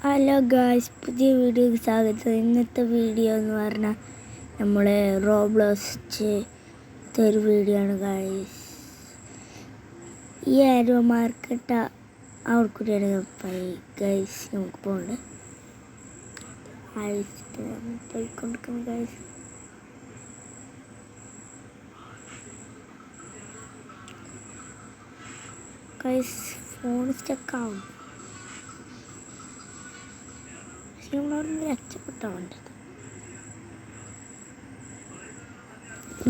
Hello guys, പുതിയ വീഡിയോക്ക് സ്വാഗതം. ഇന്നത്തെ വീഡിയോ എന്ന് പറഞ്ഞാൽ നമ്മൾ റോബ്ലോക്സ് ഒരു വീഡിയോ ആണ് ഗായ്സ്. ഈ ആരോ മാർക്കറ്റ അവർക്കൂടെയാണ് ഗൈസ് നമുക്ക് പോകണ്ടേ. പോയിക്കൊണ്ടിരിക്കുന്നു ഗൈസ്. ഗൈസ് ഫോൺ സ്റ്റക്കാവും. രക്ഷപ്പെട്ടാവേണ്ടത്.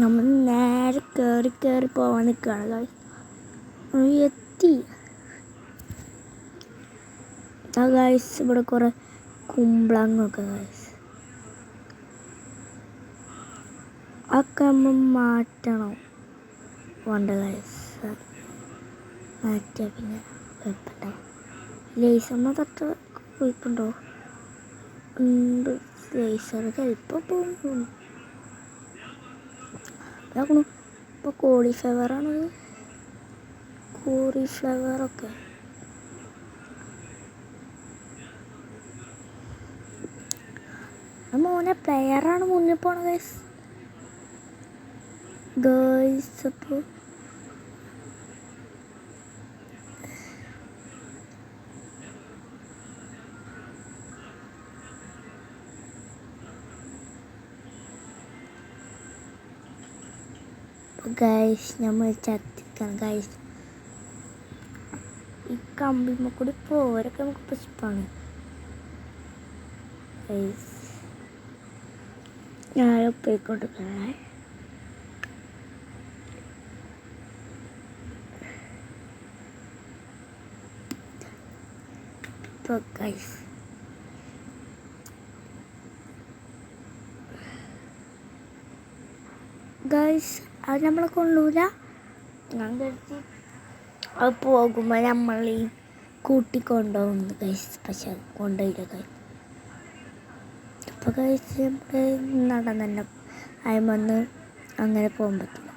നമ്മൾ നേരെ കയറി പോവാൻ നിൽക്കുകയാണ് ഗൈസ്. എത്തി ഗൈസ്. ഇവിടെ കുറെ കുമ്പളങ്ങൊക്കെ ഗൈസ്, ഒക്കെ നമ്മൾ മാറ്റണം വേണ്ട ഗൈസ്. മാറ്റിയാൽ പിന്നെ കുഴപ്പമുണ്ടാവും. ലേസമ്മ തൊട്ട് കുഴപ്പമുണ്ടോ ഉണ്ട്. ലേസർ ചിലപ്പോൾ പോകും. ഇപ്പോൾ കോളിഫ്ലവറാണത്. കോളിഫ്ലവറൊക്കെ മോനെ പ്ലെയറാണ് മുന്നിൽ പോണത് ഗൈസ്. അപ്പോൾ ഗൈസ് നമ്മൾ ചത്തിക്കണം ഗൈസ്. ഈ കമ്പിമ്മ കൂടി പോരൊക്കെ നമുക്ക് പുഷ്പാണ് ഗൈസ്. ഞാൻ പോയിക്കൊണ്ടിരിക്കണേ. ഇപ്പോൾ ഗൈസ് അത് നമ്മളെ കൊള്ളൂല. ഞാൻ കരുതി അത് പോകുമ്പോൾ നമ്മൾ ഈ കൂട്ടിക്കൊണ്ടുപോകുന്നു ഗൈസ്. പക്ഷെ അത് കൊണ്ടുപോയില്ല ഗൈസ്. അപ്പോൾ ഗൈസ് നമ്മൾ നടന്നെ അതിമന്ന് അങ്ങനെ പോകാൻ പറ്റില്ല.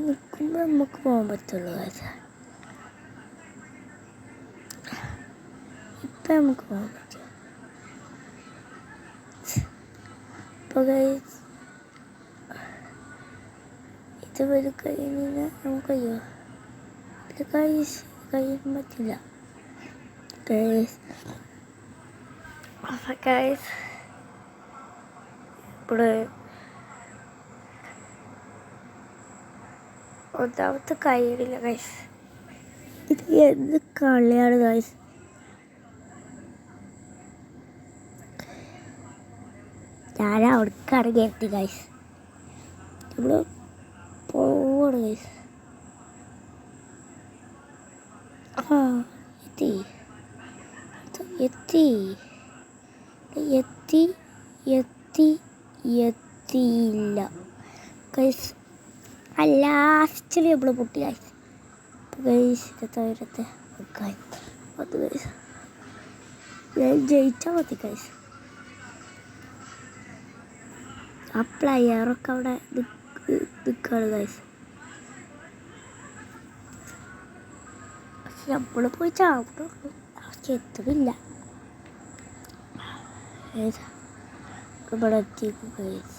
നിൽക്കുമ്പോൾ നമുക്ക് പോകാൻ പറ്റുള്ളൂ ഗൈസ്. ഇപ്പം നമുക്ക് പോകാൻ പറ്റും. അപ്പോൾ ഗൈസ് ഇത് ഒരു കഴിയുന്ന നമുക്ക് കഴിയുമോ? ഇത് കഴിയാൻ പറ്റില്ല ഗൈസ്. അപ്പോൾ ഗൈസ് ഇവിടെ ഒന്നാമത്തെ കഴിയില്ല ഗൈസ്. ഇത് എന്ത് കളിയാണ് ഗൈസ്. ഞാൻ അവിടേക്കാണ് കയറ്റി ഗൈസ്. നമ്മൾ പോവാണ് ഗൈസ്. എത്തി എത്തി എത്തി എത്തി എത്തിയില്ല ഗൈസ്. ലാസ്റ്റിൽ നമ്മൾ പൊട്ടി ഗൈസ്. ഗൈസ് ഇരുപത്തെ അത് ഗൈസ് ജയിച്ചാൽ മതി ഗൈസ്. ആ പ്ലെയറൊക്കെ അവിടെ നിൽക്കുകയാണ് ഗൈസ്. പക്ഷെ നമ്മൾ പോയി ചാവുന്നുള്ളൂ. പക്ഷെ എത്തുന്നില്ല. ഇവിടെ എത്തിക്കും ഗൈസ്.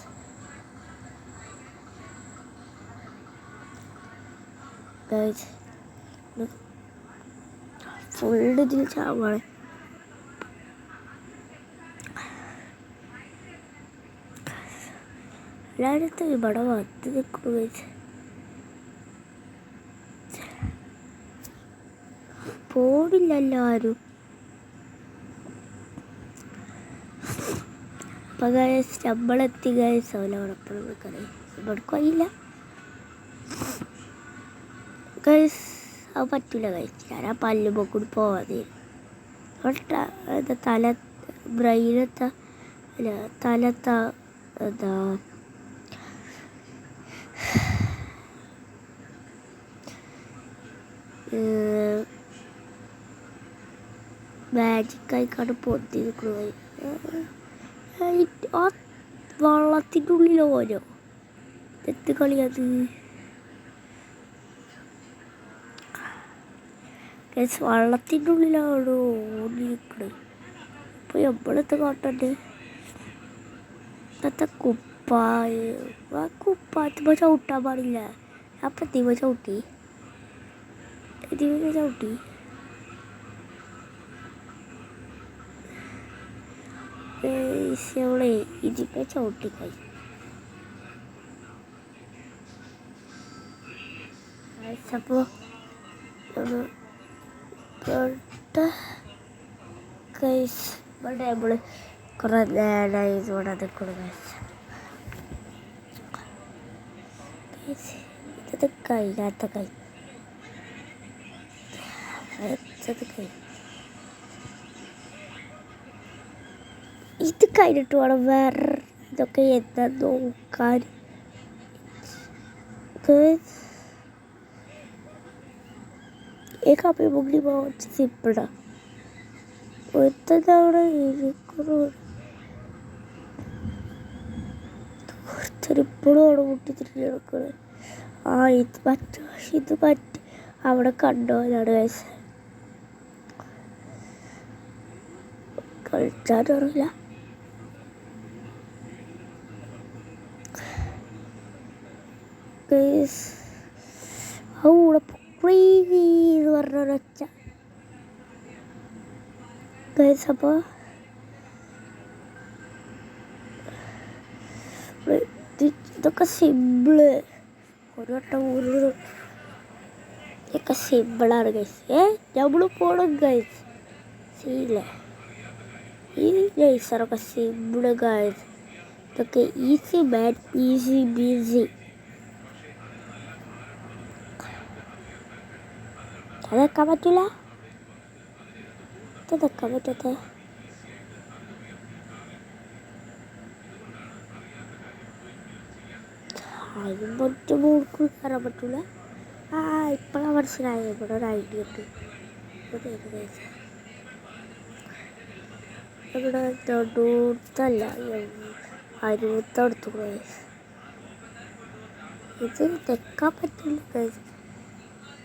ഗൈസ് ഫുള്ള് ഇതിൽ ചാവാണ്. എല്ലായിടത്തും ഇവിടെ വന്ന് നിൽക്കുന്നു ഗൈസ്. പോണില്ല എല്ലാവരും. അപ്പം ഗൈസ് നമ്മളെത്തി ഗൈസ്. അവലവടപ്പുറം ഇവിടെ കഴിയില്ല ഗൈസ്. അത് പറ്റില്ല ഗൈസ്. ഞാൻ ആ പല്ലുമ്പോൾ കൂടി പോവാതെ ബ്രെയിനത്ത അല്ല തലത്ത എന്താ മാജിക്കായിക്കാണ് പൊന്തി നിൽക്കുന്നത്. ആ വള്ളത്തിൻ്റെ ഉള്ളിൽ ഓരോ എന്ത് കളിയത്. ഗൈസ് വള്ളത്തിൻ്റെ ഉള്ളിലാണ് ഓടിയിരിക്കണത്. ഇപ്പോൾ നമ്മളെന്ത് കാട്ടണ്ടേ? ഇന്നത്തെ ആ കുപ്പായത്തിമ ചവിട്ടാൻ പാടില്ല. അപ്പം ഇതിമ ചവിട്ടി അവളെ ഇതിമ ചവിട്ടി അപ്പോൾ ഇവിടെ നമ്മൾ കുറേ നേരമായി ഇവിടെ നിൽക്കണം. ഇത് കഴിഞ്ഞാത്ത ഇത് കഴിഞ്ഞിട്ട് വേണം വേറെ ഇതൊക്കെ എന്താ നോക്കാൻ. एक आप मुगली बहुत सिपड़ा ഒത്തതവിടെ ഇപ്പോഴും അവിടെ മുട്ടിത്തിരിഞ്ഞ് കിടക്കുന്നത്. ഇത് പറ്റും അവിടെ കണ്ടോനാണ് വയസ്സ് കളിച്ചാനറിയില്ല. അവിടെ എന്ന് പറഞ്ഞൊരൊച്ച. അപ്പോൾ ഇതൊക്കെ സിമ്പിള് ഒരു വട്ടം ഇതൊക്കെ സിമ്പിളാണ് ഗൈസ്. നമ്മൾ പോണം ഗൈസ്. ശരിയില്ലേ ഈ ഗൈസറൊക്കെ സിമ്പിള് ഗൈസ്. ഇതൊക്കെ ഈസി മാൻ ഈസി ബീസി. അതൊക്കെ പറ്റില്ല. ഇതൊക്കെ പറ്റത്തെ അതിന് പൊറ്റ മൂക്ക് കയറാൻ പറ്റില്ല. ഇപ്പോഴാണ് മനസ്സിലായ ഇവിടെ ഒരു ഐഡിയ ഉണ്ട്. ഇവിടെ തൊടുത്തല്ല അരുവത്തെടുത്തു. ഇത് തെക്കാൻ പറ്റില്ല ഗൈസ്.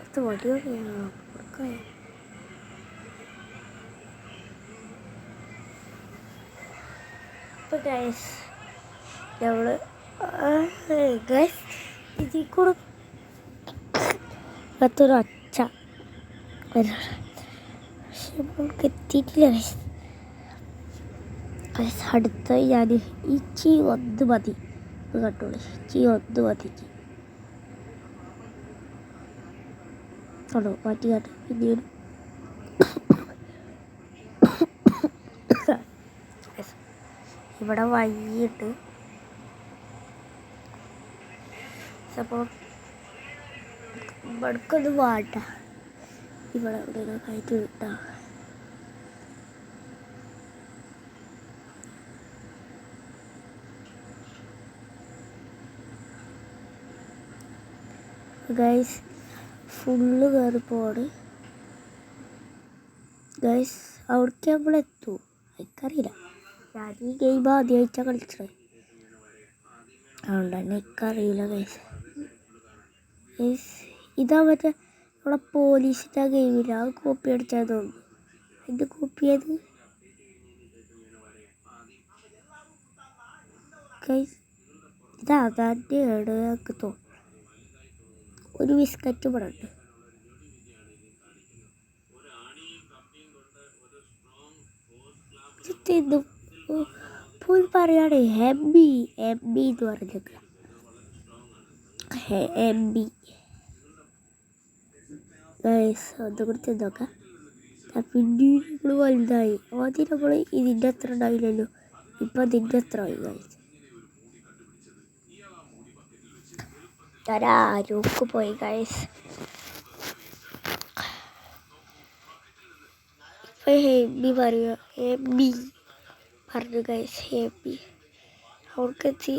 ഇത് വടിയോടെയാണ് കൊടുക്കാൻ. ഇപ്പം ഗൈസ് നമ്മൾ ഗൈസ് ഇതിൽ കൂടെ അകത്തൊരു ഒച്ച പക്ഷെ നമ്മൾക്ക് എത്തിയിട്ടില്ല ഗൈസ്. ഗൈസ് അടുത്ത ഞാൻ ഈ ചീ ഒന്ന് മതി കണ്ടോളൂ. ചീ ഒന്ന് മതിക്ക് ആണോ മാറ്റി കാട്ട്. പിന്നീട് ഇവിടെ വഴിയുണ്ട്. അപ്പോൾ ഇവിടേക്കൊന്ന് വാട്ട ഇവിടെ ഇവിടെ കയറ്റി വിട്ടാ. ഗൈസ് ഫുള്ള് കയറി പോണ് ഗൈസ്. അവിടേക്ക് നമ്മളെത്തും എനിക്കറിയില്ല. ഞാൻ ഈ ഗെയിം ആദ്യമായിട്ടാണ് കളിച്ചത്, അതുകൊണ്ട് തന്നെ എനിക്കറിയില്ല ഗൈസ്. ഗൈസ് ഇതാ മറ്റേ നമ്മളെ പോലീസിൻ്റെ ഗെയിമില്ല, അത് കോപ്പി അടിച്ചാൽ തോന്നുന്നു. അതിൻ്റെ കോപ്പി ചെയ്ത് ഗൈസ് ഇതാ തന്നെയാണ് എനിക്ക് തോന്നുന്നു. ഒരു ബിസ്ക്കറ്റ് ഇവിടെ ഉണ്ട്. ഇപ്പോൾ പറയുകയാണ് എംബി എന്ന് പറഞ്ഞേക്ക. എംബി ഗൈസ് ഒന്നും കൂടി ചെന്നോക്കാം. പിന്നീട് നമ്മൾ വലുതായി. ആദ്യം നമ്മൾ ഇതിൻ്റെ അത്ര ഉണ്ടായില്ലല്ലോ, ഇപ്പം അതിൻ്റെ അത്ര ആയി ഗൈസ്. ഞാൻ ആരോക്ക് പോയി ഗൈസ്. ഇപ്പം എംബി പറയുക, എംബി പറഞ്ഞു ഗൈസ്. എംബി അവർക്കെത്തി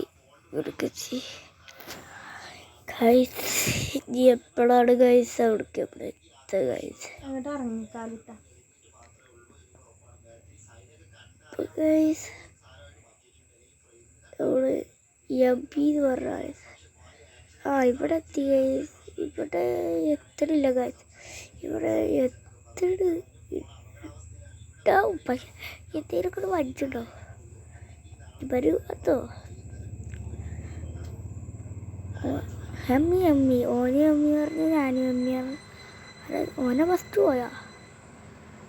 ഇവർക്കെത്തി ഗൈസ്. ഇനി എപ്പോഴാണ് ഗൈസ് അവിടേക്ക് എവിടെ എത്തുക ഗൈസ്? ഗൈസ് നമ്മൾ എംബി എന്ന് പറഞ്ഞ ഇവിടെ എത്തി ഗൈസ്. ഇവിടെ എത്തണില്ല ഗൈസ്. ഇവിടെ അടുത്തിട് ഉണ്ടാവും. പക്ഷെ എന്തെങ്കിലുമൊക്കെ ഒന്ന് വലിച്ചിട്ടുണ്ടാവും. ഇവര് അതോ അമ്മി അമ്മി ഓന് അമ്മി പറഞ്ഞ് ഞാനും അമ്മിയാണ്. ഓനെ ഫസ്റ്റ് പോയാ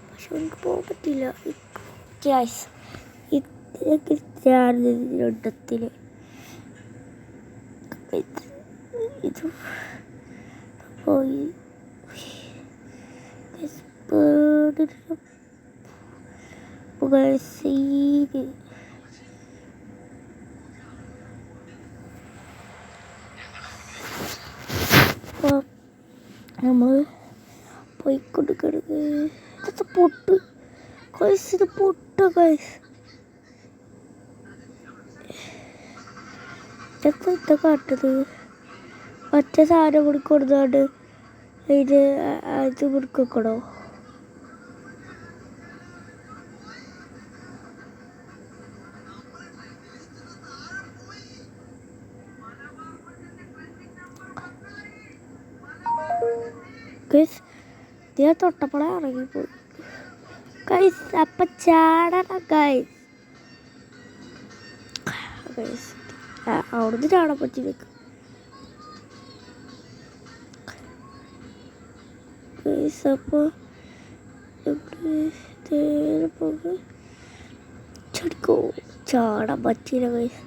പക്ഷെ എനിക്ക് പോകാൻ പറ്റില്ല. ഇത്തരത്തിൽ ഇത് പോയി നമ്മൾ പോയിക്കൊടുക്കരുത്. ഇത് പൊട്ട് കൈസ്, ഇത് പൊട്ട കൈസ്. ഇതൊക്കെ കാട്ടത് ഒറ്റ സാധനം കൂടി കൊടുത്താണ്ട് ഇത് അത് കൊടുക്കണോ? ഗൈസ് ഞാൻ തൊട്ടപ്പളെ ഇറങ്ങിപ്പോയി ഗൈസ്. അപ്പം ചാടണം ഗൈസ്. ഗൈസ് അവിടുന്ന് ചാടാൻ പറ്റി നിൽക്കും ഗൈസ്. അപ്പോൾ ചടിക്കോ ചാടാൻ പറ്റില്ല ഗൈസ്.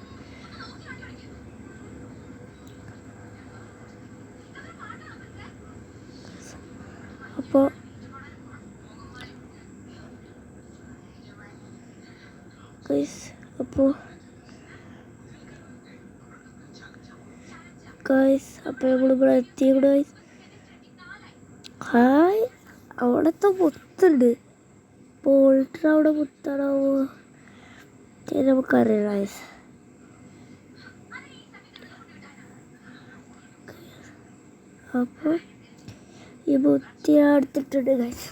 അപ്പോൾ ഗൈസ് നമ്മളിവിടെ എത്തിയുടെ ഗൈസ്. ഹായ്, അവിടുത്തെ മുത്തുണ്ട്. പോൾട്ടർ അവിടെ മുത്താണാവോ നമുക്കറിയാം ഗൈസ്. അപ്പോൾ ഈ മുത്തി എടുത്തിട്ടുണ്ട് ഗൈസ്.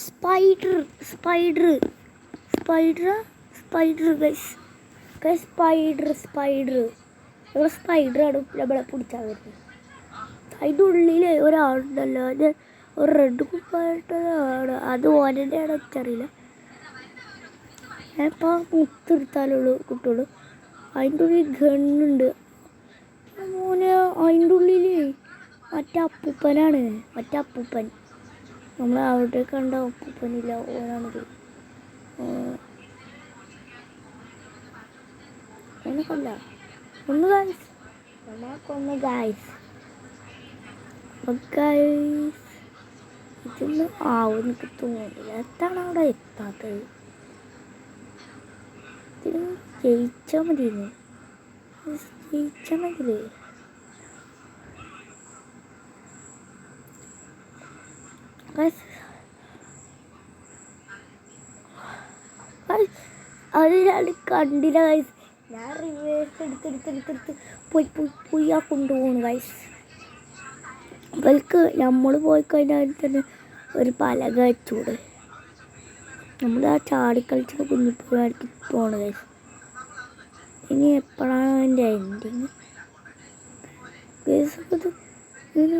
Spider guys. നമ്മൾ സ്പൈഡറാണ് നമ്മളെ പിടിച്ചാൽ വരുന്നത്. അതിൻ്റെ ഉള്ളിൽ ഒരാളുണ്ടല്ലോ, അത് ഒരു റെഡ് കുപ്പായിട്ടതാണ്. അത് ഓനെന്നെയാണ് എനിക്കറിയില്ല. ഞാനിപ്പോൾ മുത്തെടുത്താലുള്ളൂ കുട്ടികള്. അതിൻ്റെ ഉള്ളിൽ ഗണ്ണുണ്ട്. മോനെ അതിൻ്റെ ഉള്ളിൽ മറ്റേ അപ്പൂപ്പൻ. നമ്മൾ അവിടെ കണ്ട അപ്പൂപ്പനില്ല, ഓനാണിത്. ഓനെ കൊല്ല ഒന്ന് ഗൈസ്, നമ്മളെ കൊന്ന് ഗൈസ്. ഇതൊന്നും ആവും എനിക്ക് തോന്നില്ല. എത്താണ് അവിടെ എത്താത്തത്? ഇതിന് ജയിച്ചാൽ മതിയെന്ന്. ജയിച്ചണമെങ്കിലേ അത് ഞാൻ കണ്ടില്ല ഗൈസ്. ഞാൻ റിവേഴ്സ് എടുത്തെടുത്ത് പോയി ആ കൊണ്ടുപോകണം ഗൈസ്. അവർക്ക് നമ്മൾ പോയി കഴിഞ്ഞാൽ തന്നെ ഒരു പലക വെച്ചൂടെ. നമ്മൾ ആ ചാടിക്കളിച്ച കുഞ്ഞിപ്പോഴായിരിക്കും പോകണം ഗൈസ്. ഇനി എപ്പോഴാണ് അതിൻ്റെ എൻഡിങ് ഗൈസ്? ഇത്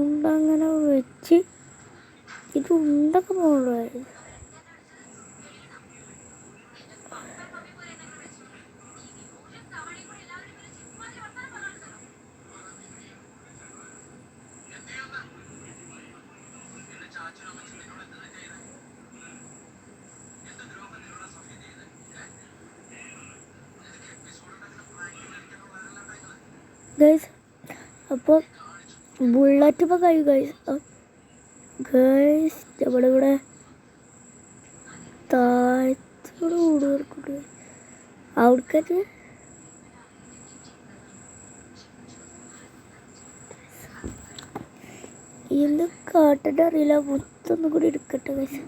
ഉണ്ടങ്ങനെ വെച്ച് ഇത് ഉണ്ടൊക്കെ പോകണോ? ഗൈസ് അപ്പോൾ ബുള്ളറ്റ് ഇപ്പോൾ കഴിയും ഗൈസ്. നമ്മളിവിടെ താഴത്തോട് ഓടുകയാണ് അവിടേക്ക്. എന്ത് കാട്ടേണ്ട അറിയില്ല. മൊത്തൊന്നും കൂടി എടുക്കട്ടെ ഗൈസ്.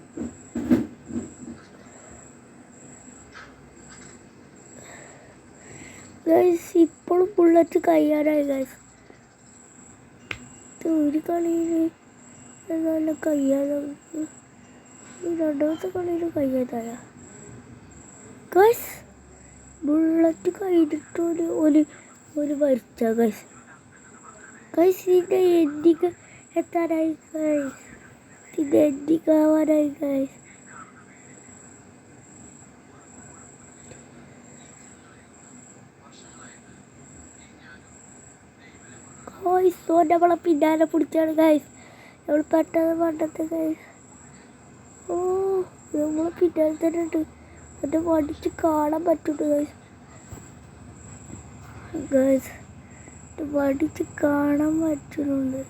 ഗൈസ് ഇപ്പോഴും ബുള്ളറ്റ് കഴിയാനായി ഗൈസ്. ഒരു കളിയിൽ നല്ല കഴിയാതെ, രണ്ടാമത്തെ കളിയിൽ കഴിയാതായ ഗൈസ്. ബുള്ളറ്റ് കഴിഞ്ഞിട്ട് ഒരു മരിച്ച ഗൈസ്. ഇതിൻ്റെ എത്താനായി ഗൈസ്. ഇത് എൻഡിങ് ആവാനായി ഗൈസ്. നമ്മളെ പിന്നാലെ പിടിച്ചാണ് ഗൈസ്. നമ്മൾ പെട്ടെന്ന് പണ്ടത്തെ ഗൈസ്. ഓ നമ്മളെ പിന്നാലെ തന്നെ ഉണ്ട്. അത് പഠിച്ച് കാണാൻ പറ്റുന്നുണ്ട് ഗൈസ്. ഗൈസ് പഠിച്ച് കാണാൻ പറ്റുന്നുണ്ട്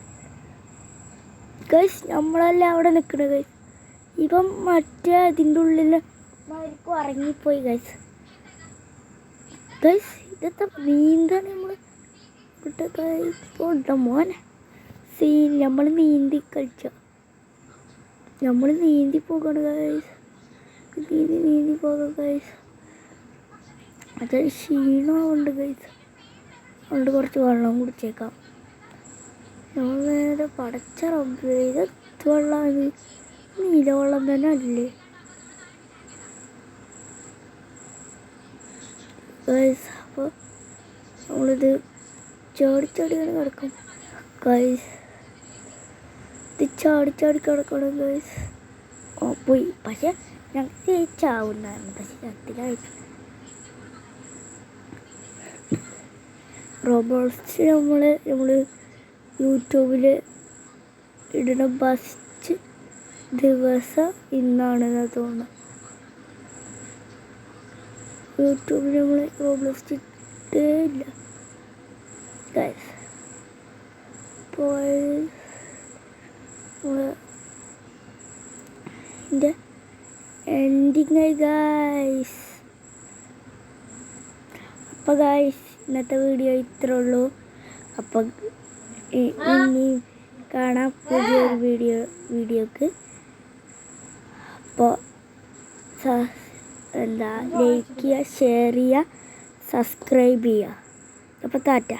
ഗൈസ്. നമ്മളെല്ലാം അവിടെ നിൽക്കണത് ഗൈസ്. ഇപ്പം മറ്റേ അതിൻ്റെ ഉള്ളിൽ മരിക്കും ഇറങ്ങിപ്പോയി ഗൈസ്. ഗൈസ് ഇതൊക്കെ നീന്താണ് നമ്മൾ ഗൈസ്. മോനെ സീൻ നമ്മൾ നീന്തി കളിച്ചോ. നമ്മൾ നീന്തി പോകണം ഗൈസ്. നീന്തി പോകാം ഗൈസ്. അതൊരു ക്ഷീണമുണ്ട് ഗൈസ്. അതുകൊണ്ട് കുറച്ച് വെള്ളം കുടിച്ചേക്കാം. നമ്മൾ നേരെ പടച്ച റബ്ബേ, ഇത് വെള്ളമാണ്. നീല വെള്ളം തന്നെ അല്ലേ ഗൈസ്. അപ്പോൾ നമ്മളിത് ചാടിച്ചാടിയാണ് കിടക്കും ഗൈസ്. ഇത് ചാടി കിടക്കണം ഗൈസ്. ഓ പോയി. പക്ഷെ ഞങ്ങൾക്ക് ചാവുണ്ടായിരുന്നു. പക്ഷെ ചത്തിലായിട്ട് റോബോട്ട്സ് നമ്മൾ യൂട്യൂബിൽ ഇടുന്ന ഫസ്റ്റ് ദിവസം ഇന്നാണെന്ന് തോന്നുന്നു. യൂട്യൂബിൽ നമ്മൾ റോബോട്ട്സ് ഇട്ടേ ഇല്ല ഗൈസ്. അപ്പോൾ എൻ്റെ എൻഡിങ് ആയി ഗൈസ്. അപ്പോൾ ഗൈസ് ഇന്നത്തെ വീഡിയോ ഇത്രേ ഉള്ളൂ. അപ്പം ഇനി കാണാം പുതിയൊരു വീഡിയോക്ക്. അപ്പോൾ ലൈക്ക് ചെയ്യുക, ഷെയർ ചെയ്യുക, സബ്സ്ക്രൈബ് ചെയ്യുക. അപ്പോൾ ടാറ്റ.